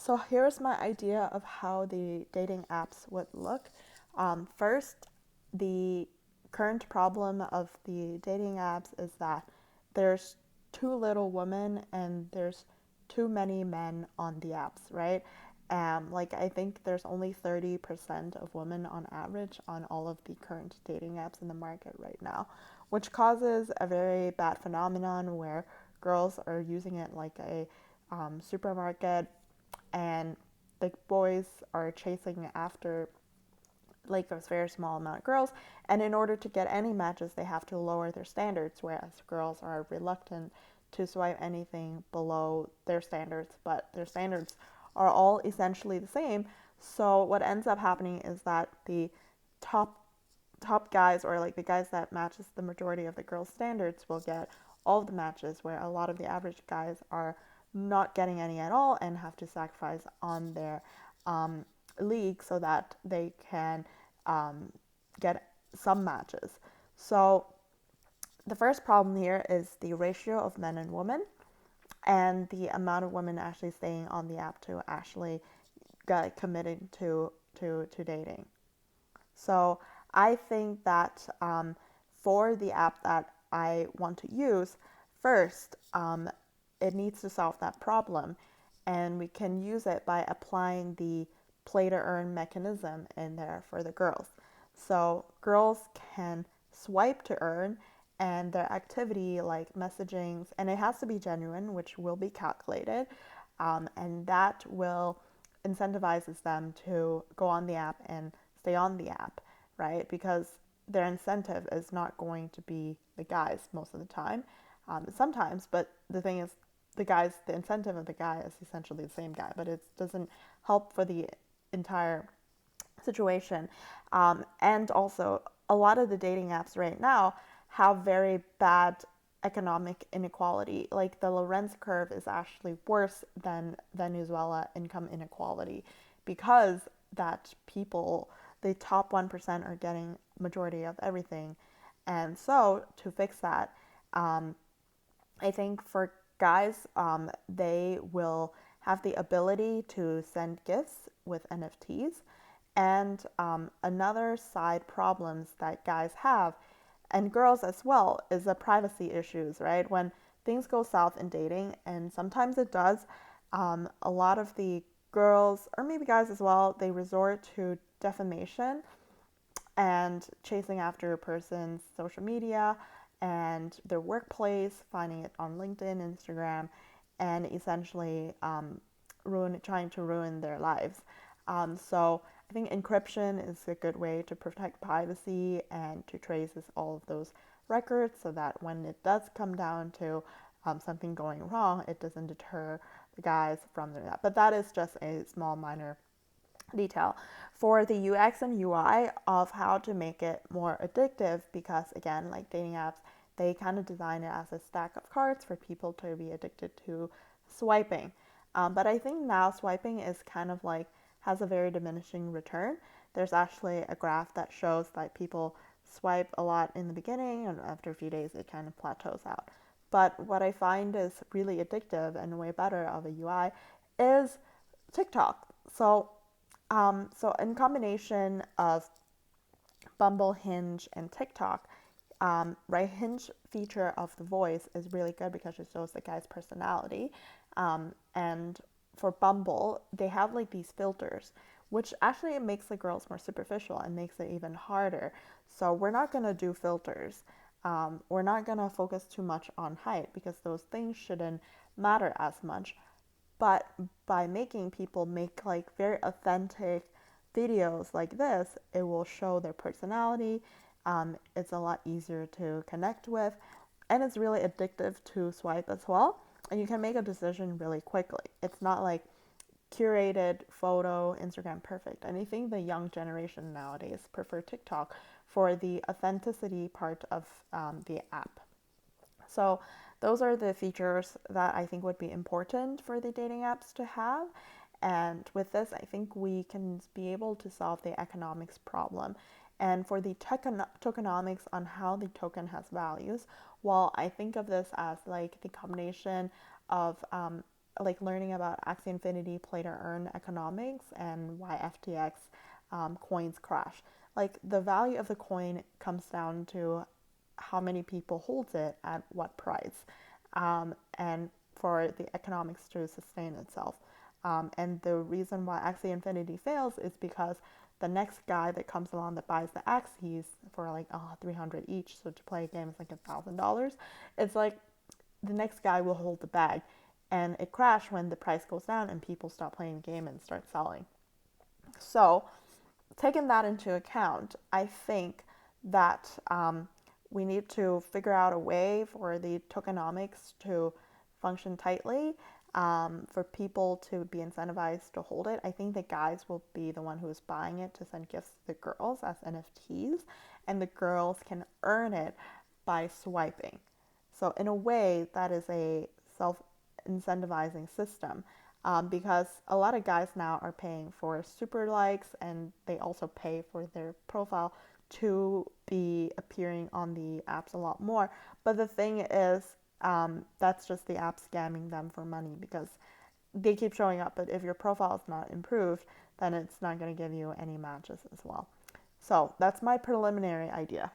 So here's my idea of how the dating apps would look. First, the current problem of the dating apps is that there's too little women and there's too many men on the apps, right? Like I think there's only 30% of women on average on all of the current dating apps in the market right now, which causes a very bad phenomenon where girls are using it like a supermarket, and the boys are chasing after like a very small amount of girls, and in order to get any matches they have to lower their standards, whereas girls are reluctant to swipe anything below their standards, but their standards are all essentially the same. So what ends up happening is that the top top guys, or like the guys that matches the majority of the girls' standards, will get all of the matches, where a lot of the average guys are not getting any at all and have to sacrifice on their um, league so that they can um, get some matches. So the first problem here is the ratio of men and women and the amount of women actually staying on the app to actually get committed to dating. So I think that for the app that I want to use, first, it needs to solve that problem. And we can use it by applying the play to earn mechanism in there for the girls. So girls can swipe to earn, and their activity like messaging, and it has to be genuine, which will be calculated, and that will incentivizes them to go on the app and stay on the app, right? Because their incentive is not going to be the guys most of the time. Sometimes, but the thing is, the incentive of the guy is essentially the same guy, but it doesn't help for the entire situation. And also, a lot of the dating apps right now have very bad economic inequality. Like the Lorenz curve is actually worse than Venezuela income inequality, because that people, the top 1%, are getting majority of everything. And so to fix that, um, I think for guys, they will have the ability to send gifts with NFTs. And another side problems that guys have, and girls as well, is the privacy issues, right? When things go south in dating, and sometimes it does, a lot of the girls, or maybe guys as well, they resort to defamation and chasing after a person's social media and their workplace, finding it on LinkedIn, Instagram, and essentially trying to ruin their lives. So I think encryption is a good way to protect privacy and to trace all of those records, so that when it does come down to something going wrong, it doesn't deter the guys from doing that. But that is just a small minor detail for the UX and UI of how to make it more addictive, because again, like dating apps, they kind of design it as a stack of cards for people to be addicted to swiping. But I think now swiping is kind of like has a very diminishing return. There's actually a graph that shows that people swipe a lot in the beginning, and after a few days it kind of plateaus out. But what I find is really addictive and way better of a UI is TikTok. So in combination of Bumble, Hinge, and TikTok, right, Hinge feature of the voice is really good because it shows the guy's personality. And for Bumble, they have like these filters, which actually makes the girls more superficial and makes it even harder. So we're not gonna do filters. We're not gonna focus too much on height because those things shouldn't matter as much. But by making people make like very authentic videos like this, it will show their personality. It's a lot easier to connect with, and it's really addictive to swipe as well. And you can make a decision really quickly. It's not like curated photo, Instagram perfect. And I think the young generation nowadays prefer TikTok for the authenticity part of the app. So those are the features that I think would be important for the dating apps to have. And with this, I think we can be able to solve the economics problem. And for the tokenomics on how the token has values, well, I think of this as like the combination of like learning about Axie Infinity play to earn economics and why FTX coins crash. Like the value of the coin comes down to how many people hold it at what price, and for the economics to sustain itself. And the reason why Axie Infinity fails is because the next guy that comes along that buys the Axies for like 300 each, so to play a game is like $1,000. It's like the next guy will hold the bag, and it crashes when the price goes down and people stop playing the game and start selling. So, taking that into account, I think that we need to figure out a way for the tokenomics to function tightly, for people to be incentivized to hold it. I think the guys will be the one who is buying it to send gifts to the girls as NFTs, and the girls can earn it by swiping. So, in a way, that is a self incentivizing system, because a lot of guys now are paying for super likes, and they also pay for their profile to be appearing on the apps a lot more. But the thing is, that's just the app scamming them for money because they keep showing up. But if your profile is not improved, then it's not going to give you any matches as well. So that's my preliminary idea.